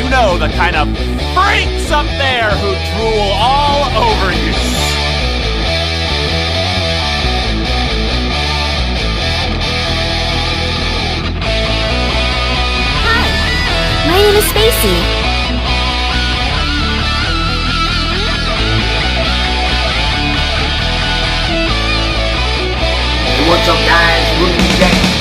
You know the kind of freaks up there who drool all over you. Hi, my name is Spaicy. What's up, guys? Loulou Valenzuela.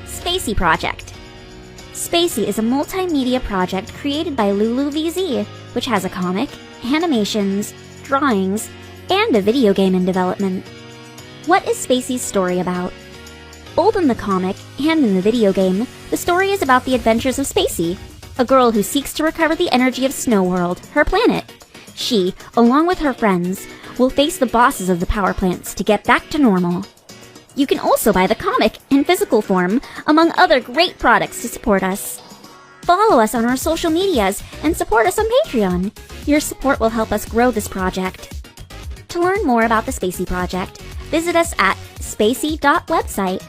Spaicy Project. Spaicy is a multimedia project created by Loulou Valenzuela, which has a comic, animations, drawings, and a video game in development. What is Spaicy's story about? Both in the comic and in the video game, the story is about the adventures of Spaicy, a girl who seeks to recover the energy of Snow World, her planet. She, along with her friends, will face the bosses of the power plants to get back to normal. You can also buy the comic in physical form, among other great products to support us. Follow us on our social medias and support us on Patreon. Your support will help us grow this project. To learn more about the Spaicy Project, visit us at spaicy.website.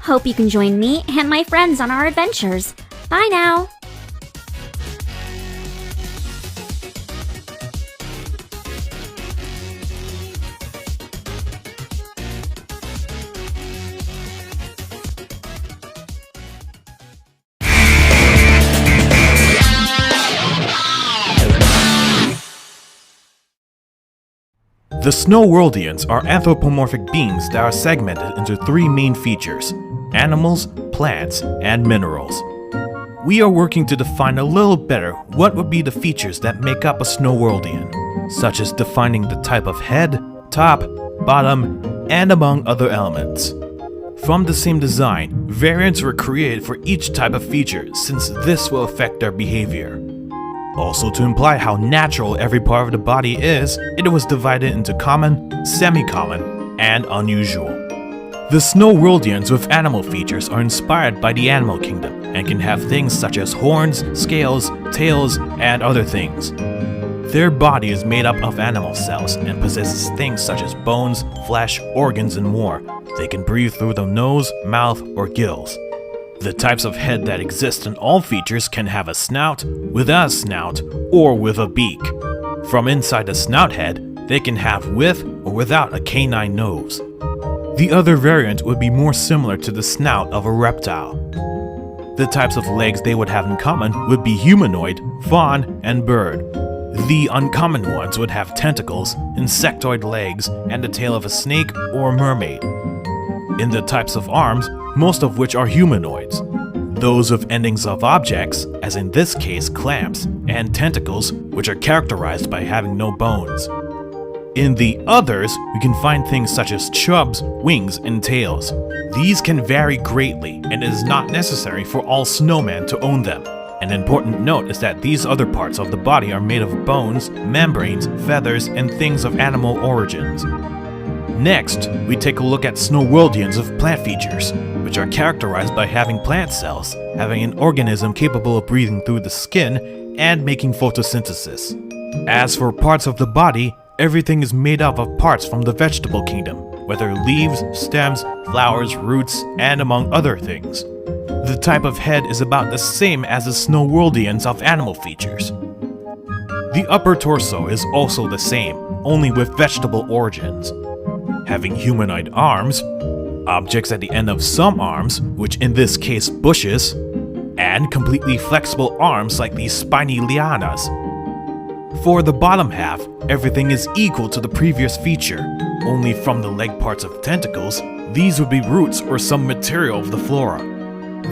Hope you can join me and my friends on our adventures. Bye now! The Snow Worldians are anthropomorphic beings that are segmented into three main features: animals, plants, and minerals. We are working to define a little better what would be the features that make up a Snow Worldian, such as defining the type of head, top, bottom, and among other elements. From the same design, variants were created for each type of feature since this will affect their behavior. Also, to imply how natural every part of the body is, it was divided into common, semi-common, and unusual. The Snow Worldians with animal features are inspired by the animal kingdom and can have things such as horns, scales, tails, and other things. Their body is made up of animal cells and possesses things such as bones, flesh, organs, and more. They can breathe through the nose, mouth, or gills. The types of head that exist in all features can have a snout, without a snout, or with a beak. From inside the snout head, they can have with or without a canine nose. The other variant would be more similar to the snout of a reptile. The types of legs they would have in common would be humanoid, fawn, and bird. The uncommon ones would have tentacles, insectoid legs, and the tail of a snake or mermaid. In the types of arms, most of which are humanoids. Those with endings of objects, as in this case clamps, and tentacles, which are characterized by having no bones. In the others, we can find things such as chubs, wings, and tails. These can vary greatly, and it is not necessary for all snowmen to own them. An important note is that these other parts of the body are made of bones, membranes, feathers, and things of animal origins. Next, we take a look at Snow Worldians of plant features, which are characterized by having plant cells, having an organism capable of breathing through the skin, and making photosynthesis. As for parts of the body, everything is made up of parts from the vegetable kingdom, whether leaves, stems, flowers, roots, and among other things. The type of head is about the same as the snow worldians of animal features. The upper torso is also the same, only with vegetable origins. Having humanoid arms, objects at the end of some arms, which in this case bushes, and completely flexible arms like these spiny lianas. For the bottom half, everything is equal to the previous feature, only from the leg parts of tentacles, these would be roots or some material of the flora.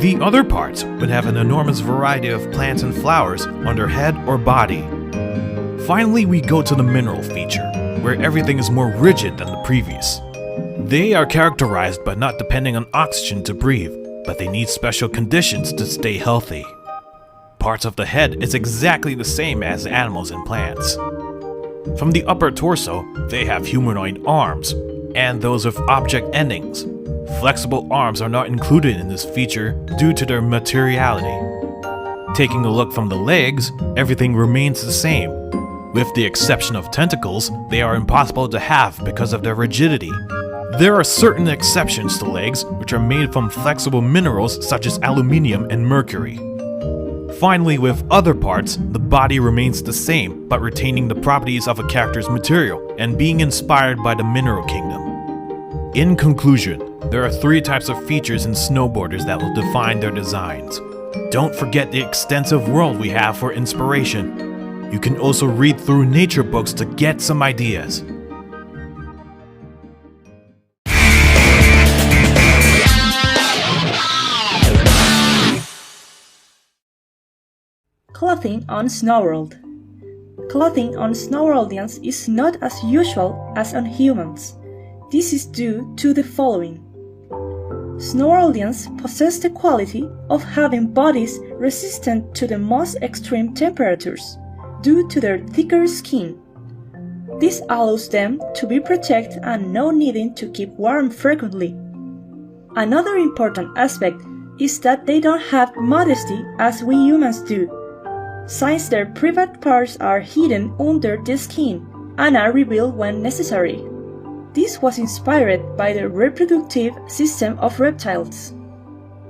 The other parts would have an enormous variety of plants and flowers on their head or body. Finally, we go to the mineral feature, where everything is more rigid than the previous. They are characterized by not depending on oxygen to breathe, but they need special conditions to stay healthy. Parts of the head is exactly the same as animals and plants. From the upper torso, they have humanoid arms, and those with object endings. Flexible arms are not included in this feature due to their materiality. Taking a look from the legs, everything remains the same. With the exception of tentacles, they are impossible to have because of their rigidity. There are certain exceptions to legs, which are made from flexible minerals such as aluminium and mercury. Finally, with other parts, the body remains the same, but retaining the properties of a character's material and being inspired by the mineral kingdom. In conclusion, there are 3 types of features in snowboarders that will define their designs. Don't forget the extensive world we have for inspiration. You can also read through nature books to get some ideas. Clothing on SnowWorld. Clothing on SnowWorldians is not as usual as on humans. This is due to the following. SnowWorldians possess the quality of having bodies resistant to the most extreme temperatures due to their thicker skin. This allows them to be protected and no needing to keep warm frequently. Another important aspect is that they don't have modesty as we humans do, since their private parts are hidden under the skin and are revealed when necessary. This was inspired by the reproductive system of reptiles.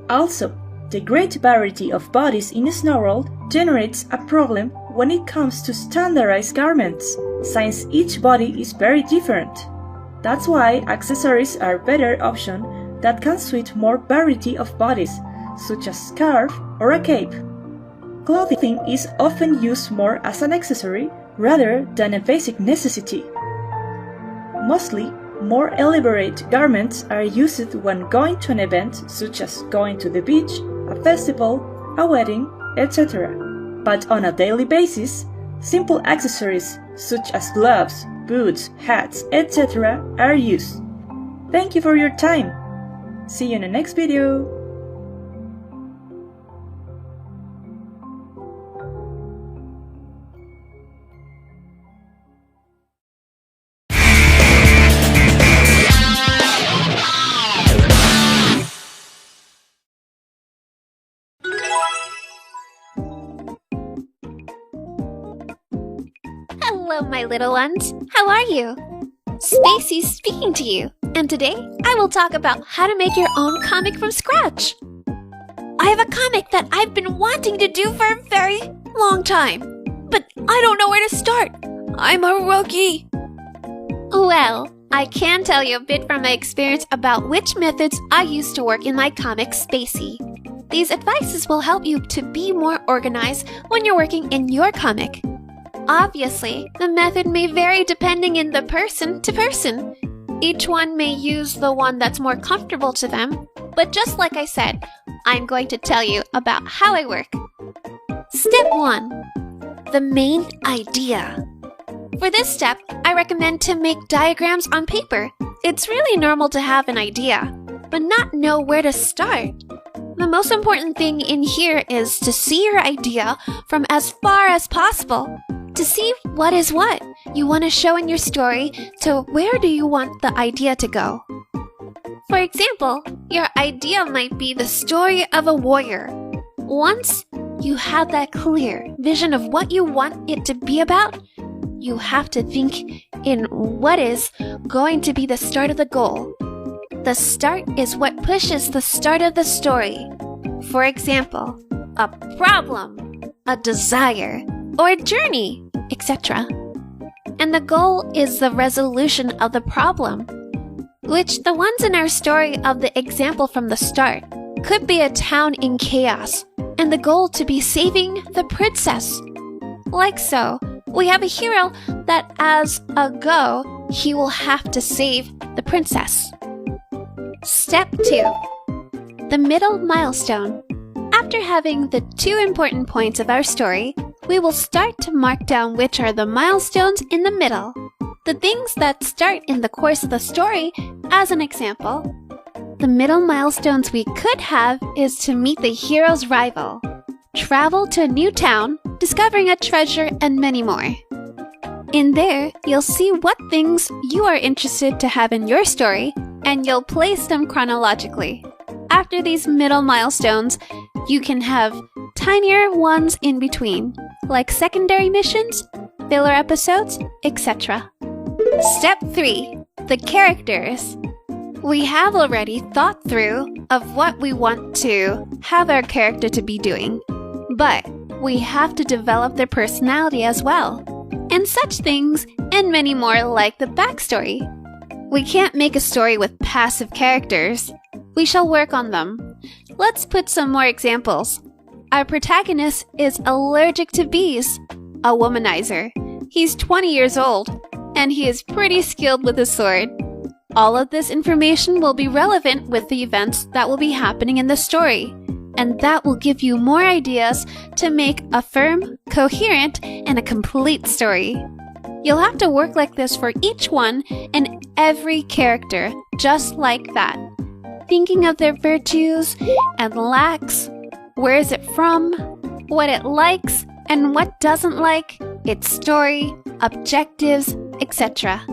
Also, the great variety of bodies in SnowWorld generates a problem when it comes to standardized garments, since each body is very different. That's why accessories are a better option that can suit more variety of bodies, such as a scarf or a cape. Clothing is often used more as an accessory rather than a basic necessity. Mostly, more elaborate garments are used when going to an event such as going to the beach, a festival, a wedding, etc. But on a daily basis, simple accessories such as gloves, boots, hats, etc. are used. Thank you for your time! See you in the next video! Hello, my little ones. How are you? Spaicy speaking to you, and today I will talk about how to make your own comic from scratch. I have a comic that I've been wanting to do for a very long time, but I don't know where to start. I'm a rookie. Well, I can tell you a bit from my experience about which methods I use to work in my comic Spaicy. These advices will help you to be more organized when you're working in your comic. Obviously, the method may vary depending in the person to person. Each one may use the one that's more comfortable to them, but just like I said, I'm going to tell you about how I work. Step 1. The main idea. For this step, I recommend to make diagrams on paper. It's really normal to have an idea, but not know where to start. The most important thing in here is to see your idea from as far as possible. To see what is what you want to show in your story to where do you want the idea to go. For example, your idea might be the story of a warrior. Once you have that clear vision of what you want it to be about, you have to think in what is going to be the start of the goal. The start is what pushes the start of the story. For example, a problem, a desire, or a journey, etc. And the goal is the resolution of the problem, which the ones in our story of the example from the start could be a town in chaos, and the goal to be saving the princess. Like so, we have a hero that as a go, he will have to save the princess. Step 2. The middle milestone. After having the 2 important points of our story, we will start to mark down which are the milestones in the middle. The things that start in the course of the story, as an example. The middle milestones we could have is to meet the hero's rival, travel to a new town, discovering a treasure, and many more. In there, you'll see what things you are interested to have in your story, and you'll place them chronologically. After these middle milestones, you can have tinier ones in between, like secondary missions, filler episodes, etc. Step 3. The characters. We have already thought through of what we want to have our character to be doing, but we have to develop their personality as well, and such things and many more like the backstory. We can't make a story with passive characters. We shall work on them. Let's put some more examples. Our protagonist is allergic to bees, a womanizer. He's 20 years old, and he is pretty skilled with a sword. All of this information will be relevant with the events that will be happening in the story, and that will give you more ideas to make a firm, coherent, and a complete story. You'll have to work like this for each one and every character, just like that. Thinking of their virtues and lacks, where is it from, what it likes and what doesn't like, its story, objectives, etc.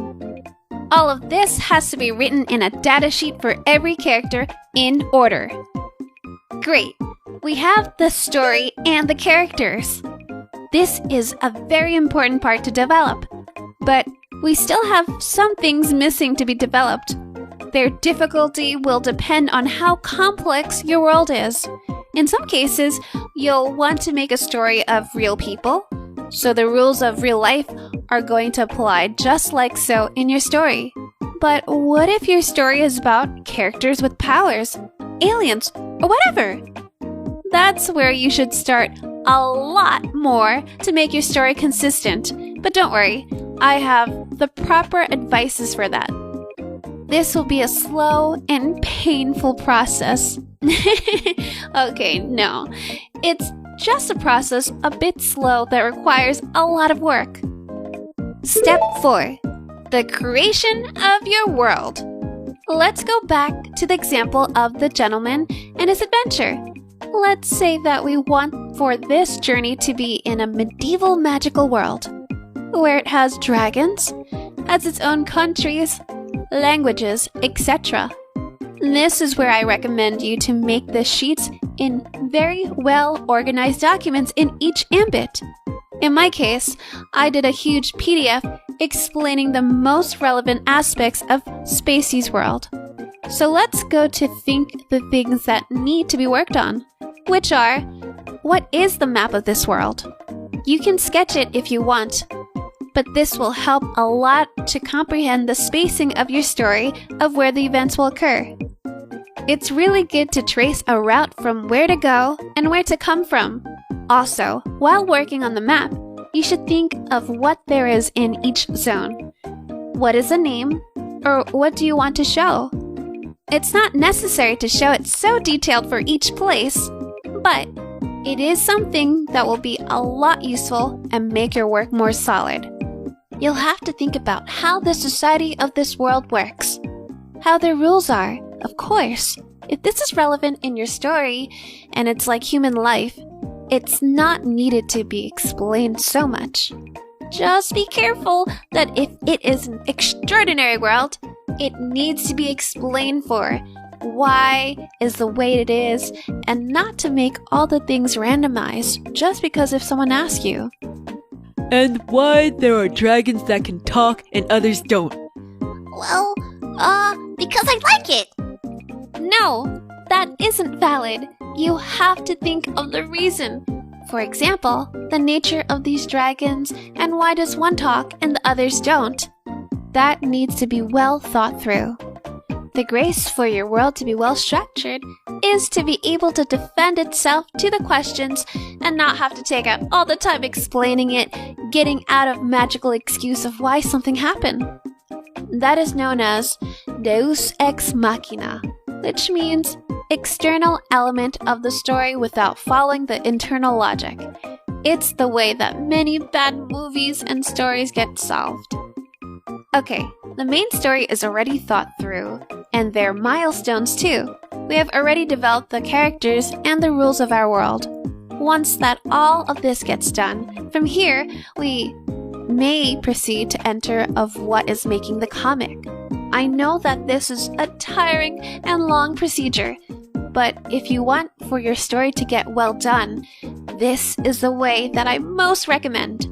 All of this has to be written in a datasheet for every character in order. Great! We have the story and the characters. This is a very important part to develop, but we still have some things missing to be developed. Their difficulty will depend on how complex your world is. In some cases, you'll want to make a story of real people, so the rules of real life are going to apply just like so in your story. But what if your story is about characters with powers, aliens, or whatever? That's where you should start a lot more to make your story consistent. But don't worry, I have the proper advices for that. This will be a slow and painful process. Okay, no. It's just a process a bit slow that requires a lot of work. Step 4. The creation of your world. Let's go back to the example of the gentleman and his adventure. Let's say that we want for this journey to be in a medieval magical world, where it has dragons, has its own countries, languages, etc. This is where I recommend you to make the sheets in very well organized documents in each ambit. In my case, I did a huge PDF explaining the most relevant aspects of Spaicy's world. So let's go to think the things that need to be worked on, which are, what is the map of this world? You can sketch it if you want, but this will help a lot to comprehend the spacing of your story of where the events will occur. It's really good to trace a route from where to go and where to come from. Also, while working on the map, you should think of what there is in each zone. What is a name, or what do you want to show? It's not necessary to show it so detailed for each place, but it is something that will be a lot useful and make your work more solid. You'll have to think about how the society of this world works, how their rules are. Of course, if this is relevant in your story and it's like human life, it's not needed to be explained so much. Just be careful that if it is an extraordinary world, it needs to be explained for why is the way it is, and not to make all the things randomized just because if someone asks you. And why there are dragons that can talk and others don't? Well, because I like it. No, that isn't valid. You have to think of the reason. For example, the nature of these dragons and why does one talk and the others don't. That needs to be well thought through. The grace for your world to be well structured is to be able to defend itself to the questions and not have to take up all the time explaining it, getting out of magical excuse of why something happened. That is known as Deus Ex Machina, which means external element of the story without following the internal logic. It's the way that many bad movies and stories get solved. Okay, the main story is already thought through, and there are milestones too. We have already developed the characters and the rules of our world. Once that all of this gets done, from here we may proceed to enter of what is making the comic. I know that this is a tiring and long procedure, but if you want for your story to get well done, this is the way that I most recommend.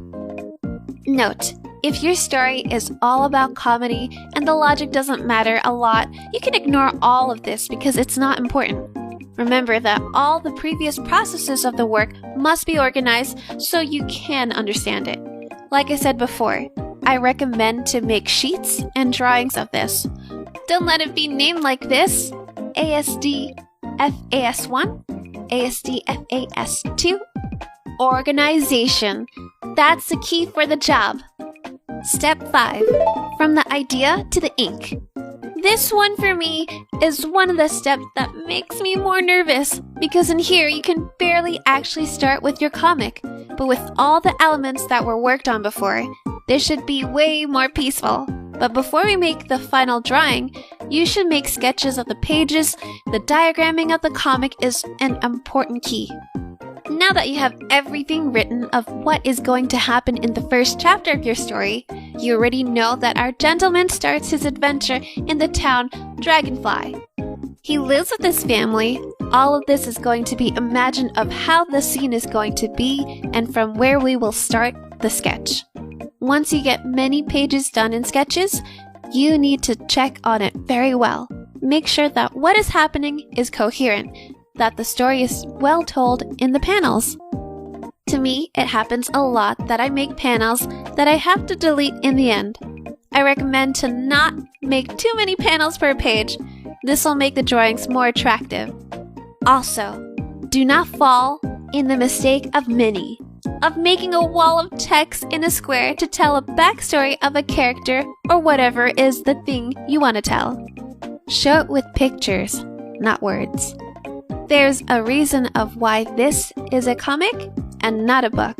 Note, if your story is all about comedy and the logic doesn't matter a lot, you can ignore all of this because it's not important. Remember that all the previous processes of the work must be organized so you can understand it. Like I said before, I recommend to make sheets and drawings of this. Don't let it be named like this: ASD FAS1, ASD FAS2. Organization. That's the key for the job. Step 5. From the idea to the ink. This one for me is one of the steps that makes me more nervous because in here you can barely actually start with your comic. But with all the elements that were worked on before, this should be way more peaceful. But before we make the final drawing, you should make sketches of the pages. The diagramming of the comic is an important key. Now that you have everything written of what is going to happen in the first chapter of your story, you already know that our gentleman starts his adventure in the town Dragonfly. He lives with his family. All of this is going to be imagined of how the scene is going to be and from where we will start the sketch. Once you get many pages done in sketches, you need to check on it very well. Make sure that what is happening is coherent, that the story is well told in the panels. To me, it happens a lot that I make panels that I have to delete in the end. I recommend to not make too many panels per page. This will make the drawings more attractive. Also, do not fall in the mistake of making a wall of text in a square to tell a backstory of a character or whatever is the thing you want to tell. Show it with pictures, not words. There's a reason of why this is a comic and not a book.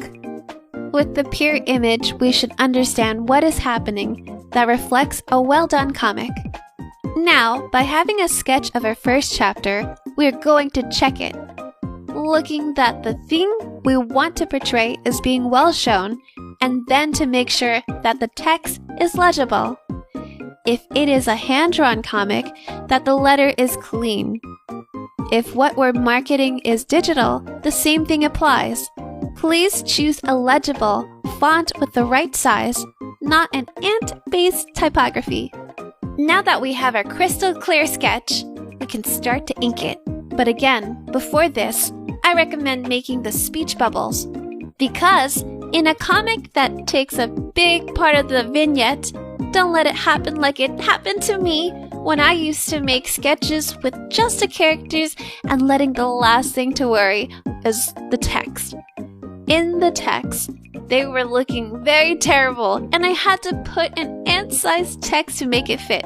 With the pure image, we should understand what is happening that reflects a well-done comic. Now, by having a sketch of our first chapter, we're going to check it, looking that the thing we want to portray is being well shown, and then to make sure that the text is legible. If it is a hand-drawn comic, that the letter is clean. If what we're marketing is digital, the same thing applies. Please choose a legible font with the right size, not an ant-based typography. Now that we have our crystal clear sketch, we can start to ink it. But again, before this, I recommend making the speech bubbles. Because in a comic that takes a big part of the vignette, don't let it happen like it happened to me when I used to make sketches with just the characters and letting the last thing to worry is the text. In the text, they were looking very terrible and I had to put an ant-sized text to make it fit.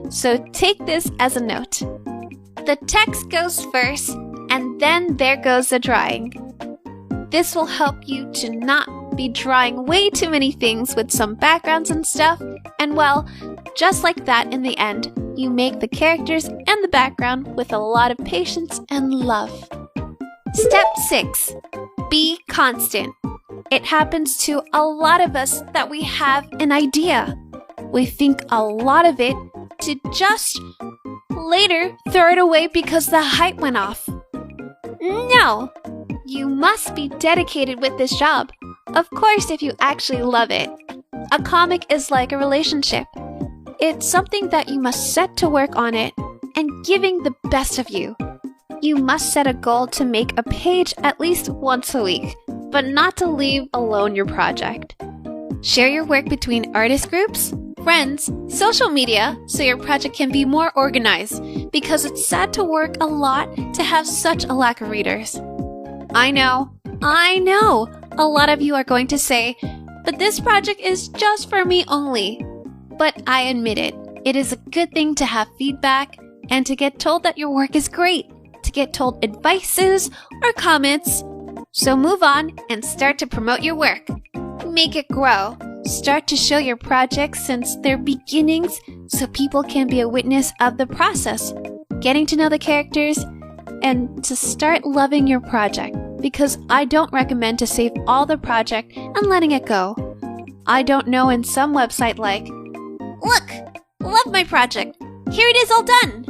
So take this as a note. The text goes first and then there goes the drawing. This will help you to not be drawing way too many things with some backgrounds and stuff, and well, just like that in the end, you make the characters and the background with a lot of patience and love. Step 6. Be constant. It happens to a lot of us that we have an idea. We think a lot of it to just later throw it away because the hype went off. No! You must be dedicated with this job. Of course, if you actually love it. A comic is like a relationship. It's something that you must set to work on it and giving the best of you. You must set a goal to make a page at least once a week, but not to leave alone your project. Share your work between artist groups, friends, social media, so your project can be more organized, because it's sad to work a lot to have such a lack of readers. I know, a lot of you are going to say, but this project is just for me only. But I admit it, it is a good thing to have feedback and to get told that your work is great, to get told advices or comments. So move on and start to promote your work. Make it grow. Start to show your projects since their beginnings so people can be a witness of the process, getting to know the characters, and to start loving your project, because I don't recommend to save all the project and letting it go. I don't know, in some website like, look, love my project, here it is all done.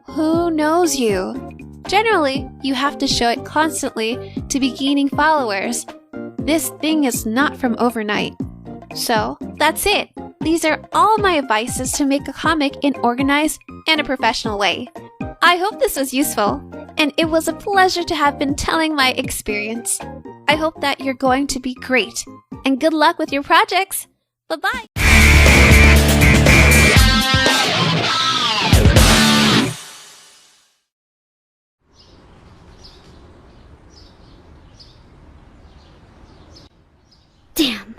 Who knows you? Generally, you have to show it constantly to be gaining followers. This thing is not from overnight. So, that's it. These are all my advices to make a comic in organized and a professional way. I hope this was useful, and it was a pleasure to have been telling my experience. I hope that you're going to be great, and good luck with your projects. Bye-bye! Damn,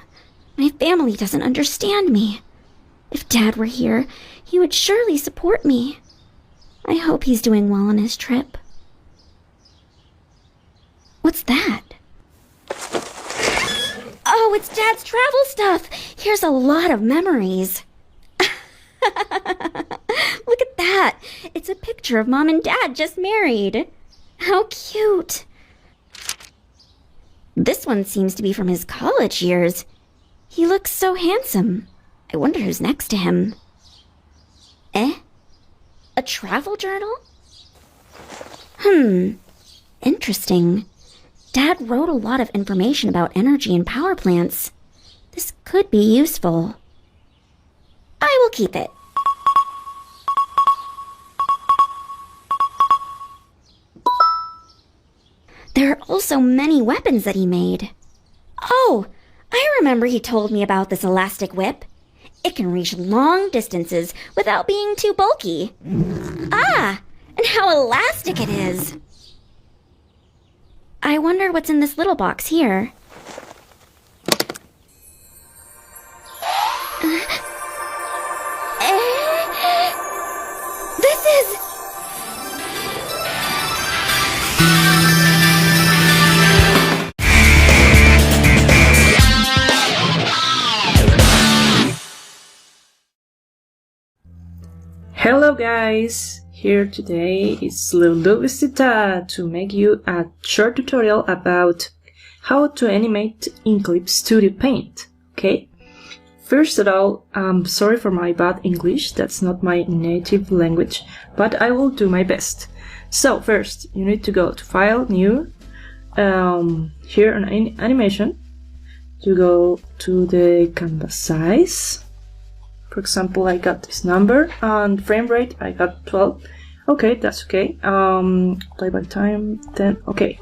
my family doesn't understand me. If Dad were here, he would surely support me. I hope he's doing well on his trip. What's that? Oh, it's Dad's travel stuff! Here's a lot of memories. Look at that! It's a picture of Mom and Dad just married. How cute! This one seems to be from his college years. He looks so handsome. I wonder who's next to him. Eh? A travel journal? Interesting. Dad wrote a lot of information about energy and power plants. This could be useful. I will keep it. There are also many weapons that he made. Oh, I remember he told me about this elastic whip. It can reach long distances without being too bulky. Ah, and how elastic it is. I wonder what's in this little box here. This is... Hello guys! Here today is Loulou Valenzuela to make you a short tutorial about how to animate in Clip Studio Paint, okay? First of all, I'm sorry for my bad English, that's not my native language, but I will do my best. So first, you need to go to File, New, here on Animation, you go to the canvas size. For example, I got this number, and frame rate I got 12. Okay, that's okay. Play by time 10. Okay.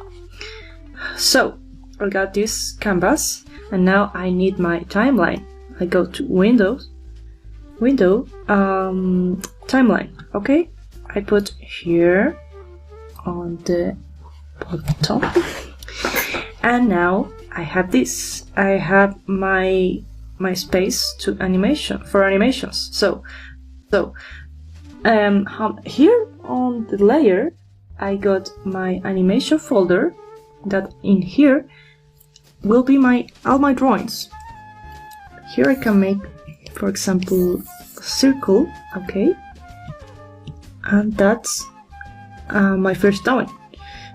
So I got this canvas, and now I need my timeline. I go to Window, Timeline. Okay. I put here on the bottom, and now I have this. I have my space to for animations. So here on the layer I got my animation folder, that in here will be all my drawings. Here I can make, for example, a circle, okay, and that's my first drawing.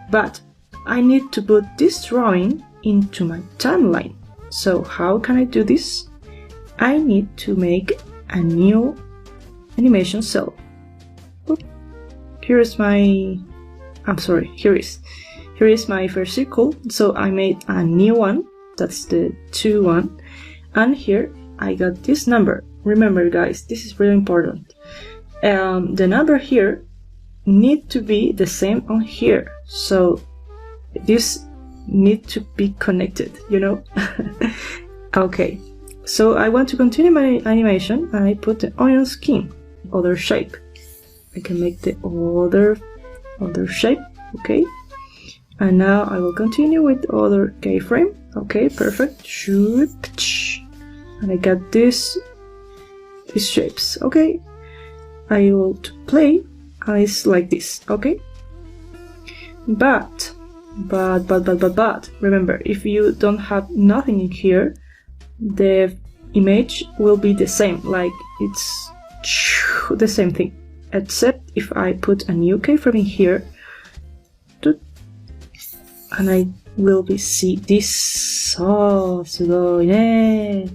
But I need to put this drawing into my timeline. So how can I do this? I need to make a new animation cell. Here is my first circle. So I made a new one, That's the 2 one. And here I got this number. Remember guys, this is really important. The number here need to be the same on here. So this need to be connected, you know? Okay, so I want to continue my animation and I put the onion skin, other shape. I can make the other shape, okay? And now I will continue with other keyframe. Okay, perfect. And I got these shapes. Okay, I will play and it's like this. Okay, but remember, if you don't have nothing in here, the image will be the same. Like it's the same thing, except if I put a new keyframe in here. And I will be see this. Oh, sugoi ne.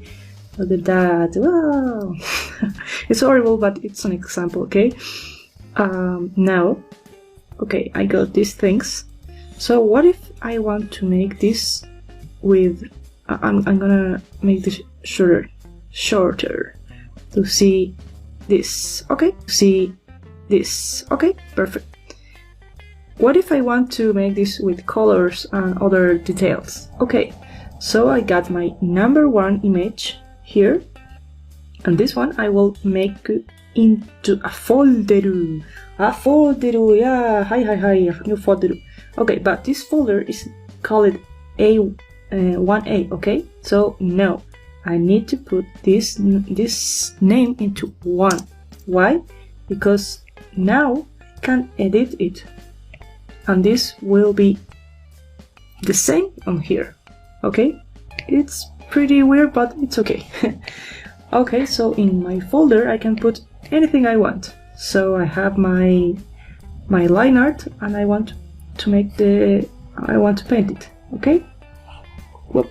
Look at that. Wow. It's horrible, but it's an example, okay? Now, okay, I got these things. So what if I want to make this with... I'm gonna make this shorter to see this, okay? See this, okay? Perfect. What if I want to make this with colors and other details? Okay, so I got my number 1 image here, and this one I will make into a folder. A folder, yeah, hi, new folder. Okay, but this folder is called A1A, okay? So no, I need to put this name into 1. Why? Because now I can edit it. And this will be the same on here, okay? It's pretty weird, but it's okay. Okay, so in my folder I can put anything I want. So I have my line art, and I want to make I want to paint it, okay? Whoop.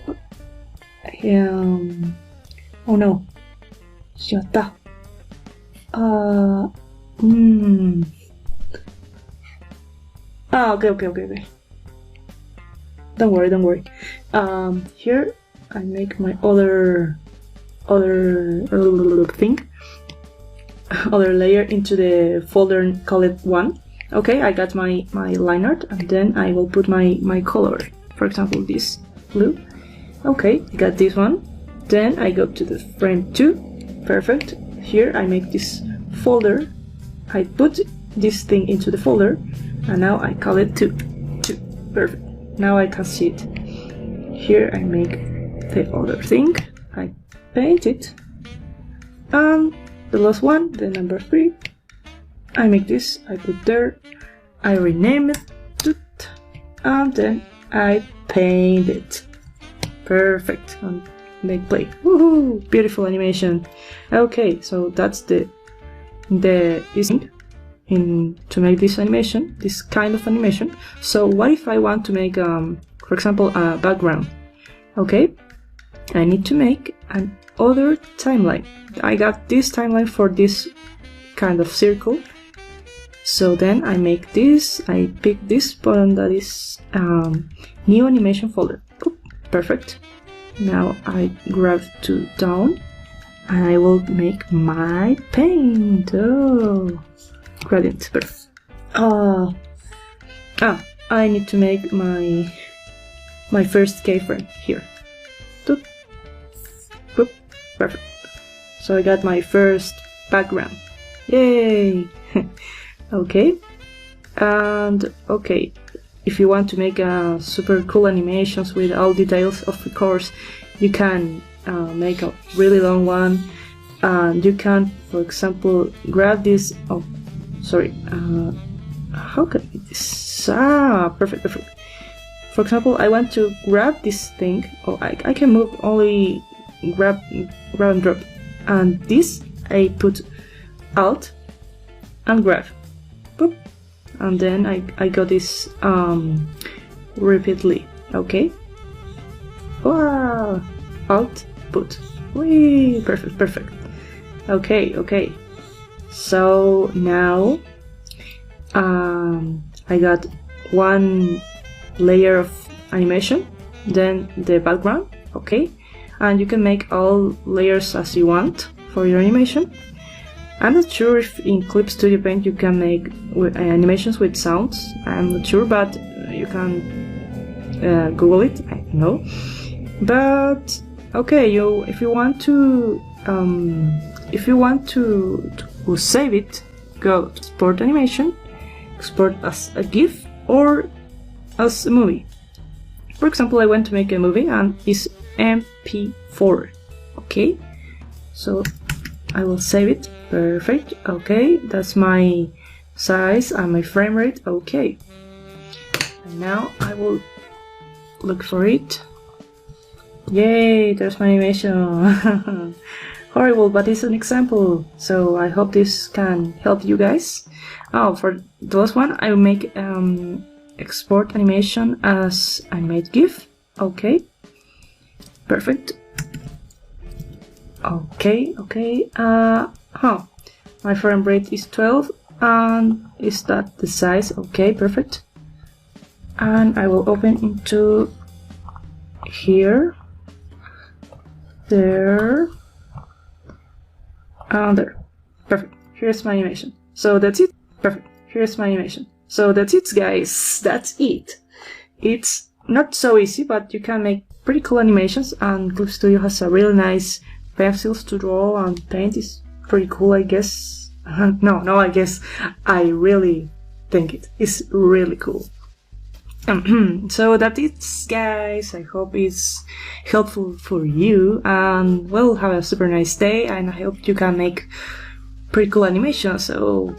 Oh no, しまった。Okay. Don't worry. Here I make my other thing, other layer into the folder and call it 1. Okay, I got my line art, and then I will put my color. For example, this blue. Okay, I got this one. Then I go to the frame 2. Perfect. Here I make this folder. I put this thing into the folder. And now I call it 2. Perfect. Now I can see it. Here I make the other thing. I paint it. And the last one, the number 3. I make this. I put there. I rename it. And then I paint it. Perfect. And make play. Woohoo! Beautiful animation. Okay, so that's this thing. To make this animation, this kind of animation. So what if I want to make, for example, a background? Okay, I need to make another timeline. I got this timeline for this kind of circle. So then I make this, I pick this button that is new animation folder. Oop, perfect. Now I grab to down and I will make my paint. Oh. Gradient, perfect. I need to make my first keyframe here. Whoop, perfect. So I got my first background. Yay! Okay. And okay, if you want to make super cool animations with all details, of course, you can make a really long one. And you can, for example, grab this. Oh, sorry. How can I make this? Perfect. For example, I want to grab this thing. Oh, I can move only grab and drop. And this I put Alt and grab. Boop. And then I got this repeatedly. Okay. Wow. Alt put. Whee! Perfect. Okay. So now I got one layer of animation, then the background, okay? And you can make all layers as you want for your animation. I'm not sure if in Clip Studio Paint you can make animations with sounds. I'm not sure, but you can Google it. I don't know. But okay, if you want to save it, go to Export Animation, export as a GIF or as a movie. For example, I want to make a movie and it's MP4. Okay, so I will save it. Perfect. Okay, that's my size and my frame rate. Okay, and now I will look for it. Yay, there's my animation. Horrible, but it's an example, so I hope this can help you guys. Oh, for those one, I will make export animation as animate GIF. Okay, perfect. Okay. My frame rate is 12, and is that the size? Okay, perfect. And I will open into here, there, and there. Perfect. Here's my animation. So that's it. Perfect. Here's my animation. So that's it, guys. That's it. It's not so easy, but you can make pretty cool animations, and Clip Studio has a really nice pencils to draw and paint. Is pretty cool, I guess. No, I guess I really think it is really cool. So that's it, guys. I hope it's helpful for you, and well, have a super nice day, and I hope you can make pretty cool animations. So